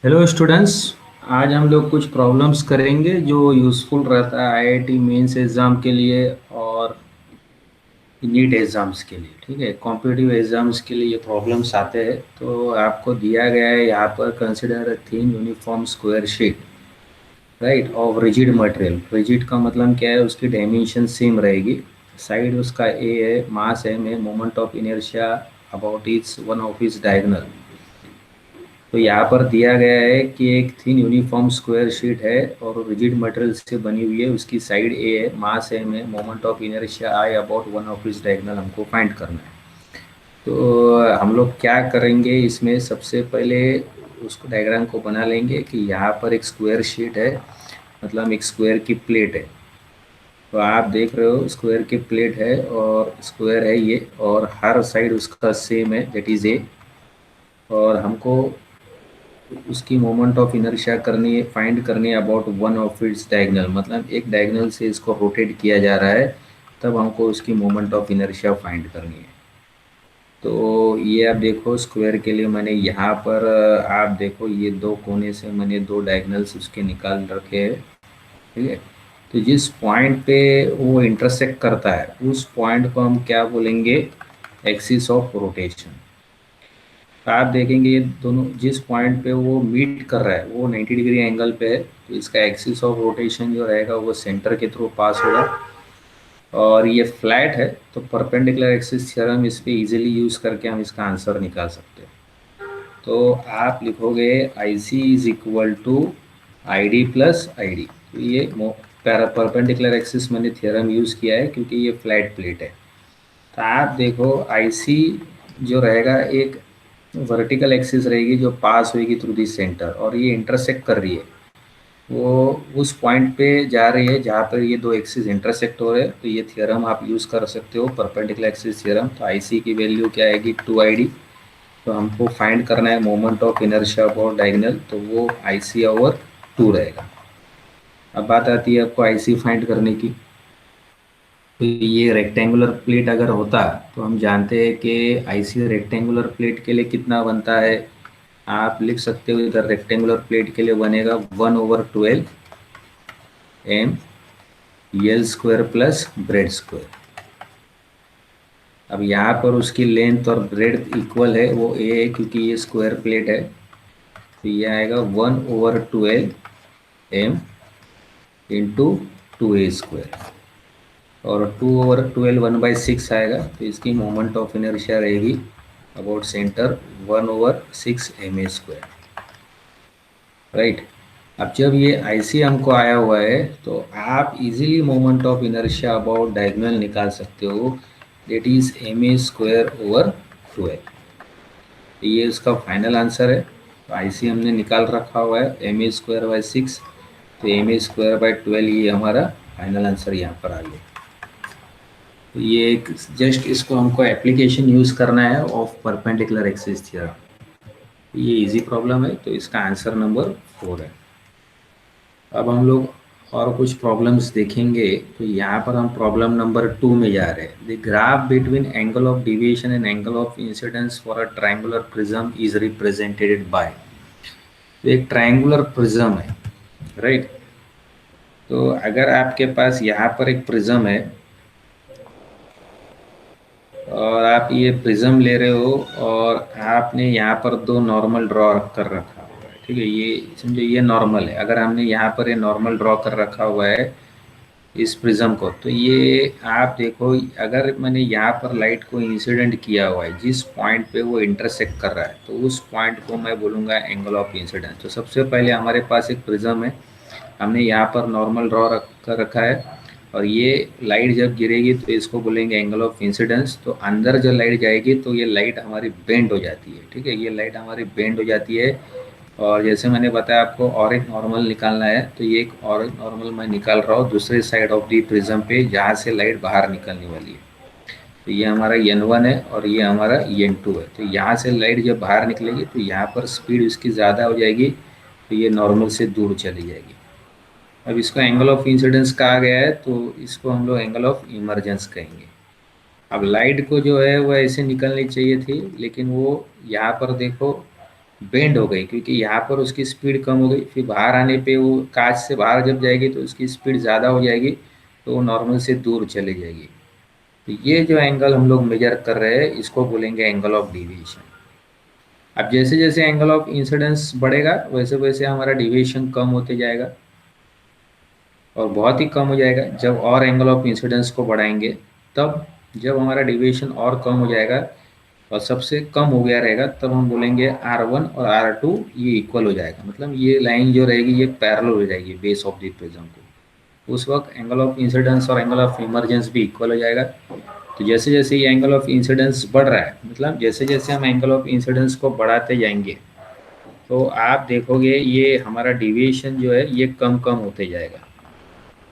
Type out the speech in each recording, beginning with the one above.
Hello students. आज हम लोग कुछ प्रॉब्लम्स करेंगे जो यूज़फुल रहता है आईआईटी मेंस एग्ज़ाम के लिए और नीट एग्ज़ाम्स के लिए। ठीक है, कॉम्पिटिटिव एग्ज़ाम्स के लिए ये प्रॉब्लम्स आते हैं। तो आपको दिया गया है यहाँ पर, consider a thin uniform square sheet, right, of rigid material. Rigid का मतलब क्या है, उसकी डायमेंशन सेम रहेगी। साइड उसका ए है, मास एम है, moment of inertia about it's one of its diagonal. तो यहाँ पर दिया गया है कि एक थिन यूनिफॉर्म स्क्वायर शीट है और रिजिड मटेरियल से बनी हुई है, उसकी साइड ए है, मास एम है, moment of inertia I, about one of इस डायगोनल हमको फाइंड करना है। तो हम लोग क्या करेंगे इसमें, सबसे पहले उसको डायग्राम को बना लेंगे कि यहाँ पर एक स्क्वायर शीट है, मतलब एक स्क्वायर की प्लेट है। तो आप देख रहे हो स्क्वायर की प्लेट है और स्क्वायर है ये, और हर साइड उसका सेम है, दैट इज ए। और हमको उसकी मोमेंट ऑफ इनर्शिया करनी है, फाइंड करनी है about one of its diagonal, मतलब एक डायगोनल से इसको रोटेट किया जा रहा है, तब हमको उसकी मोमेंट ऑफ इनर्शिया फाइंड करनी है। तो ये आप देखो स्क्वायर के लिए मैंने यहाँ पर आप देखो ये दो कोने से मैंने दो डायगोनल्स उसके निकाल रखे हैं। ठीक है, तो जिस पॉइंट पे वो इंटरसेक्ट करता है उस पॉइंट को हम क्या बोलेंगे, एक्सिस ऑफ रोटेशन। आप देखेंगे ये दोनों जिस पॉइंट पे वो मीट कर रहा है वो 90 डिग्री एंगल पे है, तो इसका एक्सिस ऑफ रोटेशन जो रहेगा वो सेंटर के थ्रू पास होगा। और ये फ्लैट है, तो परपेंडिकुलर एक्सिस थ्योरम इस पे इजीली यूज़ करके हम इसका आंसर निकाल सकते हैं। तो आप लिखोगे I C is equal to I D plus I D. तो ये परपेंडिकुलर एक्सिस मैंने थ्योरम यूज़ किया है क्योंकि ये फ्लैट प्लेट है। तो आप देखो आई सी जो रहेगा एक वर्टिकल एक्सिस रहेगी जो पास होगी थ्रू दी सेंटर, और ये इंटरसेक्ट कर रही है, वो उस पॉइंट पे जा रही है जहाँ पर ये दो एक्सिस इंटरसेक्ट हो रहे हैं। तो ये थ्योरम आप यूज़ कर सकते हो, परपेंडिकुलर एक्सिस थ्योरम। तो आई सी की वैल्यू क्या आएगी, 2 ID। तो हमको फाइंड करना है moment of inertia about diagonal, तो वो आई सी ओवर 2 रहेगा। अब बात आती है आपको आई सी फाइंड करने की। तो ये रेक्टेंगुलर प्लेट अगर होता तो हम जानते हैं कि आईसी रेक्टेंगुलर प्लेट के लिए कितना बनता है। आप लिख सकते हो इधर रेक्टेंगुलर प्लेट के लिए बनेगा 1/12 M L square plus bread square. अब यहाँ पर उसकी लेंथ और ब्रेड इक्वल है, वो ए है क्योंकि ये स्क्वायर प्लेट है। तो ये आएगा 1/12M इंटू 2A² और 2/12 1/6 आएगा। तो इसकी मोमेंट ऑफ इनर्शिया रहेगी अबाउट सेंटर 1/6 Ma², राइट। अब जब ये आईसी हमको आया हुआ है तो आप easily moment of inertia about diagonal निकाल सकते हो, दैट इज Ma²/12। ये इसका फाइनल आंसर है। तो आईसी हमने निकाल रखा हुआ है Ma²/6, तो Ma²/12 ये हमारा फाइनल आंसर यहाँ पर आ गया। तो ये एक जस्ट इसको हमको एप्लीकेशन यूज़ करना है ऑफ परपेंडिकुलर एक्सिस थ्योरम। ये इजी प्रॉब्लम है, तो इसका आंसर नंबर 4 है। अब हम लोग और कुछ प्रॉब्लम्स देखेंगे। तो यहाँ पर हम प्रॉब्लम नंबर 2 में जा रहे हैं। The graph between angle of deviation and angle of incidence for a triangular prism is represented by. तो एक ट्रायंगुलर प्रिज्म है, राइट। तो अगर आपके पास यहाँ पर एक प्रिज्म है और आप ये प्रिज्म ले रहे हो और आपने यहाँ पर दो नॉर्मल ड्रॉ कर रखा हुआ है, ठीक है, ये समझो ये नॉर्मल है। अगर हमने यहाँ पर ये नॉर्मल ड्रॉ कर रखा हुआ है इस प्रिज्म को, तो ये आप देखो अगर मैंने यहाँ पर लाइट को इंसिडेंट किया हुआ है जिस पॉइंट पे वो इंटरसेक्ट कर रहा है, तो उस पॉइंट को मैं बोलूँगा एंगल ऑफ इंसिडेंस। तो सबसे पहले हमारे पास एक प्रिज्म है, हमने यहाँ पर नॉर्मल ड्रॉ कर रखा है, और ये लाइट जब गिरेगी तो इसको बोलेंगे एंगल ऑफ इंसिडेंस। तो अंदर जब लाइट जाएगी तो ये लाइट हमारी बेंड हो जाती है, ठीक है, ये लाइट हमारी बेंड हो जाती है। और जैसे मैंने बताया आपको और एक नॉर्मल निकालना है, तो ये एक और एक नॉर्मल मैं निकाल रहा हूँ दूसरे साइड ऑफ दी प्रिज्म पे जहाँ से लाइट बाहर निकलने वाली है। तो ये हमारा N1 है और ये हमारा N2 है। तो यहाँ से लाइट जब बाहर निकलेगी तो यहाँ पर स्पीड इसकी ज़्यादा हो जाएगी, तो ये नॉर्मल से दूर चली जाएगी। अब इसको एंगल ऑफ इंसिडेंस कहा गया है, तो इसको हम लोग एंगल ऑफ इमरजेंस कहेंगे। अब लाइट को जो है वो ऐसे निकलनी चाहिए थी, लेकिन वो यहाँ पर देखो बेंड हो गई, क्योंकि यहाँ पर उसकी स्पीड कम हो गई, फिर बाहर आने पे वो कांच से बाहर जब जाएगी तो उसकी स्पीड ज़्यादा हो जाएगी, तो वो नॉर्मल से दूर चली जाएगी। तो ये जो एंगल हम लोग मेजर कर रहे हैं इसको बोलेंगे एंगल ऑफ डिविएशन। अब जैसे जैसे एंगल ऑफ इंसिडेंस बढ़ेगा वैसे वैसे हमारा डिविएशन कम होते जाएगा, और बहुत ही कम हो जाएगा जब और एंगल ऑफ इंसिडेंस को बढ़ाएंगे। तब जब हमारा डिविएशन और कम हो जाएगा और सबसे कम हो गया रहेगा, तब हम बोलेंगे R1 और R2 ये इक्वल हो जाएगा, मतलब ये लाइन जो रहेगी ये पैरेलल हो जाएगी बेस ऑफ द प्रिज्म को। उस वक्त एंगल ऑफ इंसिडेंस और एंगल ऑफ इमरजेंस भी इक्वल हो जाएगा। तो जैसे जैसे ये एंगल ऑफ इंसिडेंस बढ़ रहा है, मतलब जैसे जैसे हम एंगल ऑफ इंसिडेंस को बढ़ाते जाएंगे, तो आप देखोगे ये हमारा डिविएशन जो है ये कम कम होते जाएगा,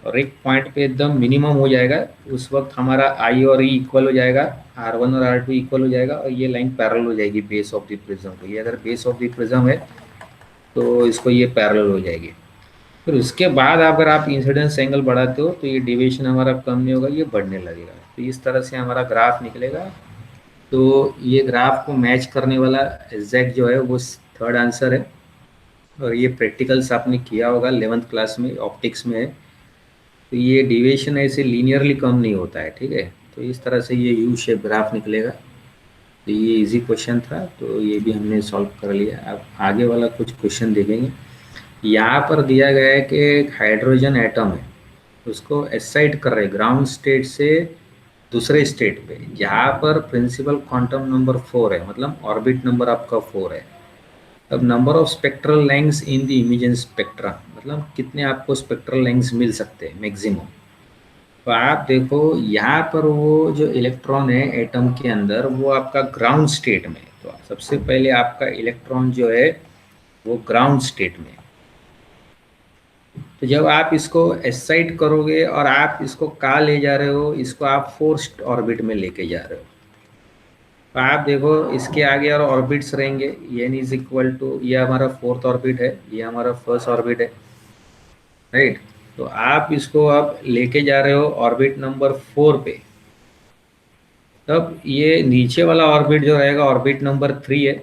और एक पॉइंट पे एकदम मिनिमम हो जाएगा। उस वक्त हमारा आई और ई इक्वल हो जाएगा, R1 और R2 इक्वल हो जाएगा, और ये लाइन पैरेलल हो जाएगी बेस ऑफ द प्रिज्म को। ये अगर बेस ऑफ द प्रिज्म है तो इसको ये पैरेलल हो जाएगी। फिर उसके बाद अगर आप इंसिडेंस एंगल बढ़ाते हो तो ये डिविएशन हमारा कम नहीं होगा, ये बढ़ने लगेगा। तो इस तरह से हमारा ग्राफ निकलेगा। तो ये ग्राफ को मैच करने वाला एग्जैक्ट जो है वो थर्ड आंसर है, और ये प्रैक्टिकल्स आपने किया होगा 11th क्लास में, ऑप्टिक्स में है। तो ये डिविएशन ऐसे लीनियरली कम नहीं होता है, ठीक है। तो इस तरह से ये यू शेप ग्राफ निकलेगा। तो ये इजी क्वेश्चन था, तो ये भी हमने सॉल्व कर लिया। अब आगे वाला कुछ क्वेश्चन देखेंगे। यहाँ पर दिया गया है कि एक हाइड्रोजन एटम है, उसको एक्साइट कर रहे ग्राउंड स्टेट से दूसरे स्टेट पे, जहाँ पर प्रिंसिपल क्वांटम नंबर 4 है, मतलब ऑर्बिट नंबर आपका 4 है। अब number of spectral length in the imaging spectra, मतलब कितने आपको स्पेक्ट्रल लेंग्थ मिल सकते हैं मैक्सिमम। तो आप देखो यहाँ पर वो जो इलेक्ट्रॉन है एटम के अंदर वो आपका ग्राउंड स्टेट में है। तो सबसे पहले आपका इलेक्ट्रॉन जो है वो ग्राउंड स्टेट में है। तो जब आप इसको एक्साइट करोगे और आप इसको कहाँ ले जा रहे हो, इसको आप फोर्स्ड ऑर्बिट में लेके जा रहे हो। तो आप देखो इसके आगे और ऑर्बिट्स रहेंगे, एन इज इक्वल टू, ये हमारा फोर्थ ऑर्बिट है, ये हमारा फर्स्ट ऑर्बिट है, राइट। तो आप इसको अब लेके जा रहे हो ऑर्बिट नंबर 4 पे। तब ये नीचे वाला ऑर्बिट जो रहेगा ऑर्बिट नंबर 3 है,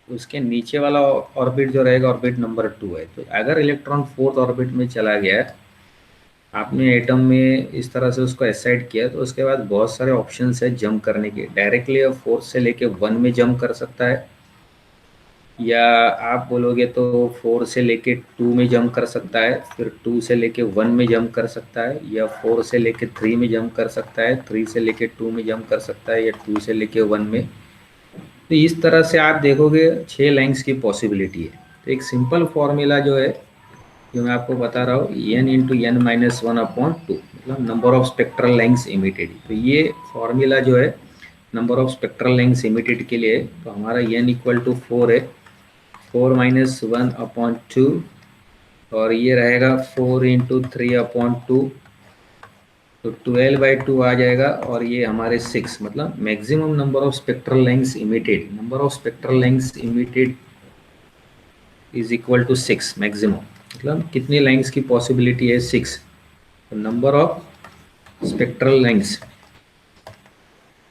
उसके नीचे वाला ऑर्बिट जो रहेगा ऑर्बिट नंबर 2 है। तो अगर इलेक्ट्रॉन फोर्थ ऑर्बिट में चला गया, आपने एटम में इस तरह से उसको एक्साइट किया, तो उसके बाद बहुत सारे ऑप्शंस है जंप करने के। डायरेक्टली फोर्थ से लेके 1 में जंप कर सकता है, या आप बोलोगे तो 4 से लेके 2 में जंप कर सकता है, फिर 2 से लेके 1 में जंप कर सकता है, या 4 से लेके 3 में जंप कर सकता है, 3 से लेके 2 में जंप कर सकता है, या 2 से लेके 1 में। तो इस तरह से आप देखोगे 6 लाइन्स की पॉसिबिलिटी है। तो एक सिंपल फॉर्मूला जो है जो मैं आपको बता रहा हूँ, n इंटू एन माइनस 1/2, मतलब number of spectral length emitted. तो ये फॉर्मूला जो है number of spectral length emitted के लिए, तो हमारा n इक्वल टू 4 है, 4 माइनस 1/2, और ये रहेगा 4 इंटू 3/2, तो 12/2 आ जाएगा, और ये हमारे 6, मतलब maximum number of spectral length emitted, number of spectral length emitted is equal to 6 maximum, मतलब कितनी लाइन्स की पॉसिबिलिटी है 6। तो number of spectral length,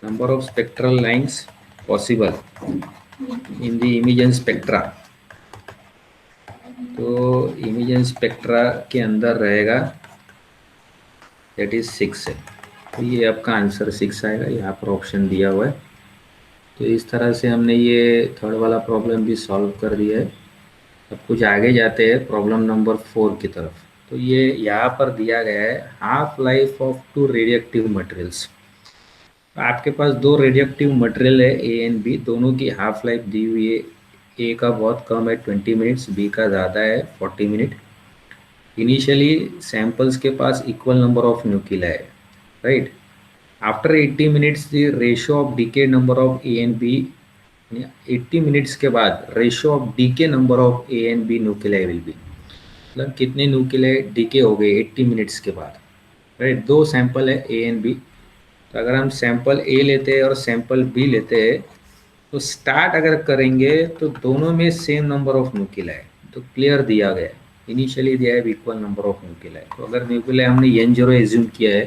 number of spectral lines possible in the emission spectra, तो इमेजन स्पेक्ट्रा के अंदर रहेगा that is 6 है। तो ये आपका आंसर 6 आएगा, यहाँ पर ऑप्शन दिया हुआ है। तो इस तरह से हमने ये थर्ड वाला प्रॉब्लम भी सॉल्व कर दिया है। अब कुछ आगे जाते हैं प्रॉब्लम नंबर 4 की तरफ। तो ये यहाँ पर दिया गया है half life of 2 radioactive materials. आपके पास 2 रेडियोएक्टिव मटेरियल है ए एंड बी, दोनों की हाफ लाइफ दी हुई है। ए का बहुत कम है 20 मिनट्स, बी का ज़्यादा है 40 मिनट। इनिशियली सैंपल्स के पास इक्वल नंबर ऑफ न्यूक्लिया है, right. After 80 minutes the ratio of decay number of A and B, 80 minutes के बाद ratio of decay number of A and B nuclei will be, मतलब कितने Nucleya DK हो गए 80 minutes के बाद, राइट। 2 सैंपल है ए एंड बी। तो अगर हम सैंपल ए लेते हैं और सैंपल बी लेते हैं, तो स्टार्ट अगर करेंगे तो दोनों में सेम नंबर ऑफ न्यूक्लिया है। तो क्लियर दिया गया है, इनिशियली दिया है इक्वल नंबर ऑफ न्यूक्लिया। तो अगर न्यूक्लिया हमने n0 एज्यूम किया है,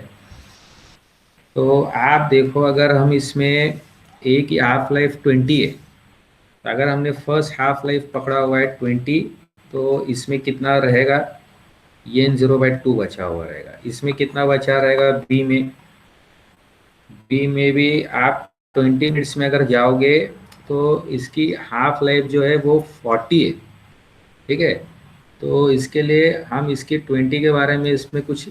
तो आप देखो अगर हम इसमें ए की हाफ लाइफ 20 है, तो अगर हमने फर्स्ट हाफ लाइफ पकड़ा हुआ है 20, तो इसमें कितना रहेगा, एन जीरो बाई टू बचा हुआ रहेगा। इसमें कितना बचा रहेगा बी में, बी में भी आप 20 मिनट्स में अगर जाओगे तो इसकी हाफ लाइफ जो है वो 40 है, ठीक है। तो इसके लिए हम इसके 20 के बारे में इसमें कुछ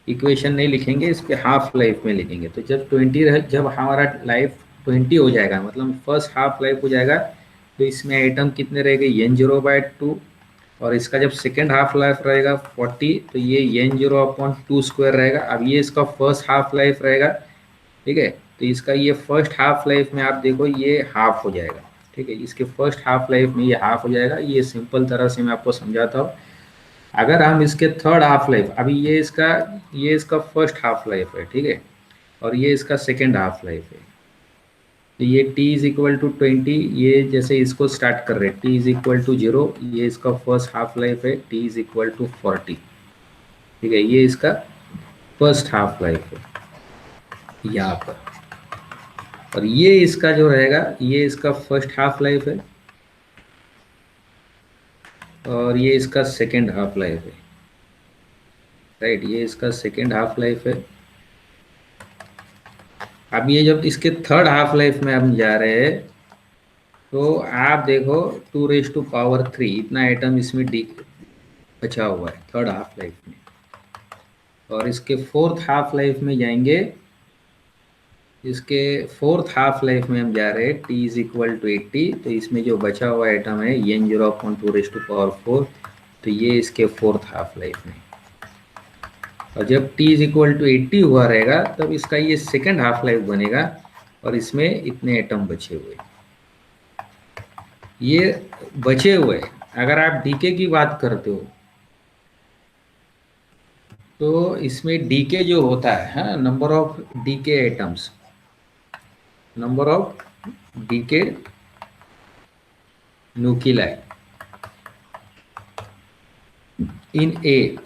इक्वेशन नहीं लिखेंगे, इसके हाफ लाइफ में लिखेंगे। तो जब 20 रहे, जब हमारा लाइफ 20 हो जाएगा, मतलब फर्स्ट हाफ लाइफ हो जाएगा, तो इसमें आइटम कितने रहेंगे, एन जीरो बाई टू। और इसका जब सेकेंड हाफ लाइफ रहेगा 40, तो ये N zero upon two square रहेगा। अब ये इसका फर्स्ट हाफ लाइफ रहेगा, ठीक है। तो इसका ये फर्स्ट हाफ लाइफ में आप देखो ये हाफ हो जाएगा, ठीक है। इसके फर्स्ट हाफ लाइफ में ये हाफ हो जाएगा। ये सिंपल तरह से मैं आपको समझाता हूँ। अगर हम इसके थर्ड हाफ लाइफ, अभी ये इसका फर्स्ट हाफ लाइफ है, ठीक है, और ये इसका सेकेंड हाफ लाइफ है। तो ये t इज इक्वल टू 20, ये जैसे इसको स्टार्ट कर रहे हैं t इज इक्वल टू 0, ये इसका फर्स्ट हाफ लाइफ है, t इज इक्वल टू 40, ठीक है। ये इसका फर्स्ट हाफ लाइफ है यहाँ पर। और ये इसका जो रहेगा, ये इसका फर्स्ट हाफ लाइफ है, और ये इसका सेकेंड हाफ लाइफ है, राइट। ये इसका सेकेंड हाफ लाइफ है। अब ये जब इसके थर्ड हाफ लाइफ में हम जा रहे हैं, तो आप देखो 2⁻³ इतना आइटम इसमें डी बचा हुआ है थर्ड हाफ लाइफ में। और इसके फोर्थ हाफ लाइफ में जाएंगे, इसके फोर्थ हाफ लाइफ में हम जा रहे हैं t इज इक्वल टू 80। तो इसमें जो बचा हुआ आइटम है एन जीरो अपॉन 2⁻⁴, तो ये इसके फोर्थ हाफ लाइफ में। और जब t इज इक्वल टू 80 हुआ रहेगा, तब इसका ये सेकेंड हाफ लाइफ बनेगा, और इसमें इतने एटम बचे हुए, ये बचे हुए। अगर आप डीके की बात करते हो, तो इसमें डीके जो होता है, number of decay atoms, number of decay nuclei in A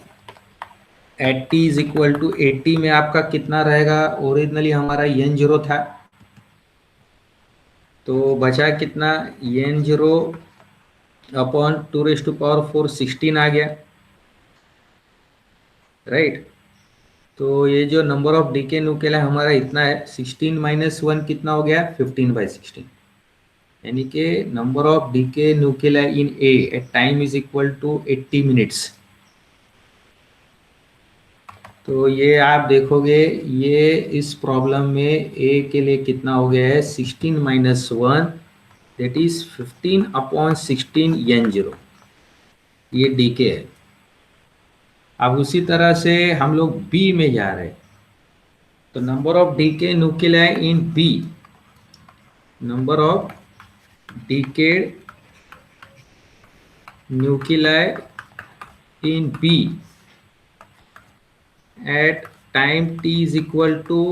at t is equal to 80 में आपका कितना रहेगा, ओरिजिनली हमारा एन जीरो था, तो बचा कितना, एन जीरो अपॉन 2⁻⁴ 16 आ गया, राइट। तो ये जो नंबर ऑफ डीके न्यूक्लियाई हमारा इतना है, 16 माइनस 1 कितना हो गया, 15/16, यानी कि number of decay nuclei in A at time is equal to 80 minutes. तो ये आप देखोगे, ये इस प्रॉब्लम में ए के लिए कितना हो गया है, 16 minus 1, that is 15/16 N zero, ये डीके है। अब उसी तरह से हम लोग बी में जा रहे हैं, तो number of decay nuclei in B, number of decay nuclei in B at time t is equal to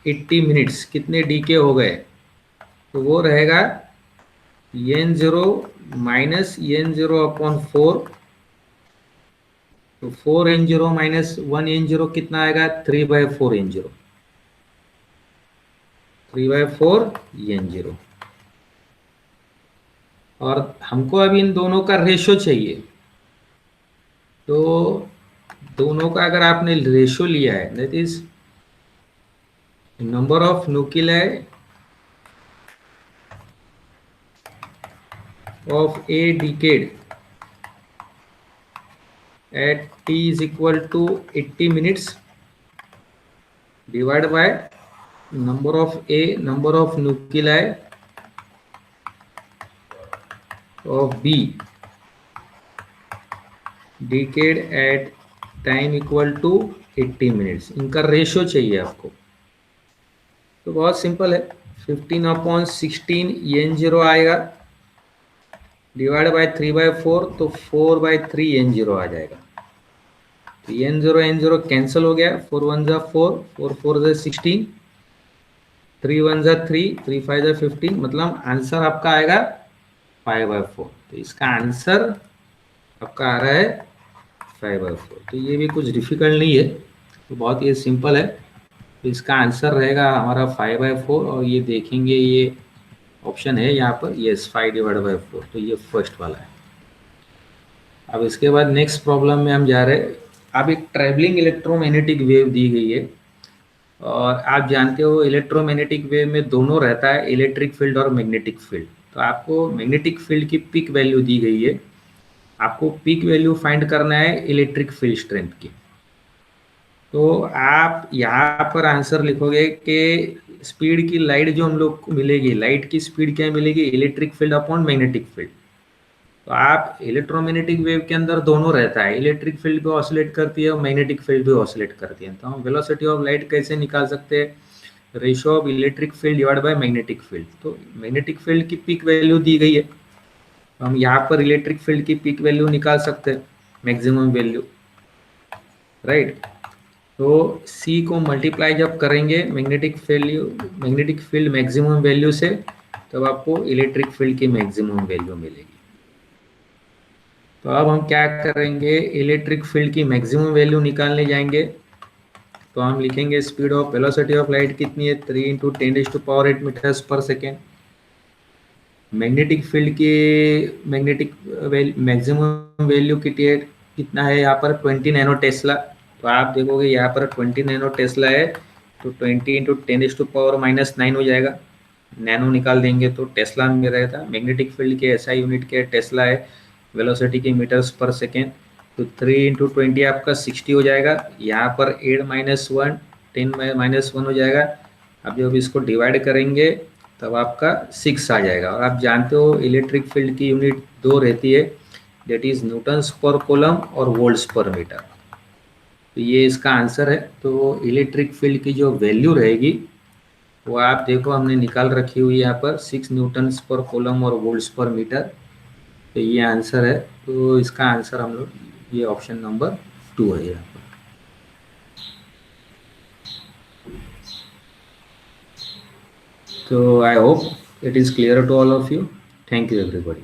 80 minutes, कितने डीके हो गए, तो वो रहेगा N zero minus N zero upon 4, तो 4n0 माइनस 1n0 कितना आएगा, 3/4n0, 3/4n0। और हमको अभी इन दोनों का रेशो चाहिए, तो दोनों का अगर आपने रेशो लिया है, that is number of nuclei of a decade at t is equal to 80 minutes divided by number of nuclei of B decade at time equal to 80 minutes, इनका रेशो चाहिए आपको। तो बहुत सिंपल है, 15/16 एन जीरो आएगा, divide by 3/4, तो 4/3 N zero आ जाएगा। तो n0 कैंसिल हो गया, 4 1 जा 4, 4 4 जा 16, 3 1 जा 3, 3 5 जा 15, मतलब आंसर आपका आएगा 5/4। तो इसका आंसर आपका आ रहा है 5/4। तो ये भी कुछ डिफिकल्ट नहीं है, तो बहुत ये सिंपल है। तो इसका आंसर रहेगा हमारा 5/4, और ये देखेंगे ये ऑप्शन है यहाँ पर, यस 5/4, तो ये फर्स्ट वाला है। अब इसके बाद नेक्स्ट प्रॉब्लम में हम जा रहे हैं। अब एक ट्रैवलिंग इलेक्ट्रोमैग्नेटिक वेव दी गई है, और आप जानते हो इलेक्ट्रोमैग्नेटिक वेव में दोनों रहता है, इलेक्ट्रिक फील्ड और मैग्नेटिक फील्ड। तो आपको मैग्नेटिक फील्ड की पीक वैल्यू दी गई है, आपको पीक वैल्यू फाइंड करना है इलेक्ट्रिक फील्ड स्ट्रेंथ की। तो आप यहाँ पर आंसर लिखोगे कि स्पीड की लाइट जो हम लोग को मिलेगी, लाइट की स्पीड क्या मिलेगी, electric field upon magnetic field. तो आप इलेक्ट्रोमैग्नेटिक वेव के अंदर दोनों रहता है, इलेक्ट्रिक फील्ड भी ऑसिलेट करती है और मैग्नेटिक फील्ड भी ऑसिलेट करती है। तो हम वेलोसिटी ऑफ लाइट कैसे निकाल सकते हैं, ratio of electric field divide by magnetic field. तो मैग्नेटिक फील्ड की पीक वैल्यू दी गई है, तो हम यहाँ पर इलेक्ट्रिक फील्ड की पीक वैल्यू निकाल सकते हैं, मैक्सिमम वैल्यू, राइट। तो सी को मल्टीप्लाई जब करेंगे मैग्नेटिक फील्ड मैक्सिमम वैल्यू से, तब आपको इलेक्ट्रिक फील्ड की मैक्सिमम वैल्यू मिलेगी। तो अब हम क्या करेंगे, इलेक्ट्रिक फील्ड की मैक्सिमम वैल्यू निकालने जाएंगे। तो हम लिखेंगे speed of velocity of light कितनी है, 3 × 10⁸ मीटर्स पर सेकेंड। मैग्नेटिक फील्ड की मैग्नेटिक मैक्सिमम वैल्यू कितना है यहाँ पर, 20 नैनो टेस्ला। तो आप देखोगे यहाँ पर 20 नैनो टेस्ला है, तो 20 × 10⁻⁻9 हो जाएगा। नैनो निकाल देंगे तो टेस्ला में रहेगा। मैग्नेटिक फील्ड के SI यूनिट के टेस्ला है, वेलोसिटी की मीटर्स पर सेकेंड। तो 3 × 20 आपका 60 हो जाएगा। यहाँ पर 8 - 1 10 - 1 हो जाएगा। अब जब इसको डिवाइड करेंगे तब आपका 6 आ जाएगा। और आप जानते हो इलेक्ट्रिक फील्ड की यूनिट दो रहती है, दैट इज न्यूटन्स पर कूलम और वोल्ट्स पर मीटर। तो ये इसका आंसर है। तो इलेक्ट्रिक फील्ड की जो वैल्यू रहेगी वो आप देखो हमने निकाल रखी हुई है यहाँ पर, 6 न्यूटन्स पर कूलम और वोल्ट्स पर मीटर। तो ये आंसर है। तो इसका आंसर हम लोग, ये ऑप्शन नंबर 2 है यहाँ पर। So I hope it is clear to all of you. Thank you everybody.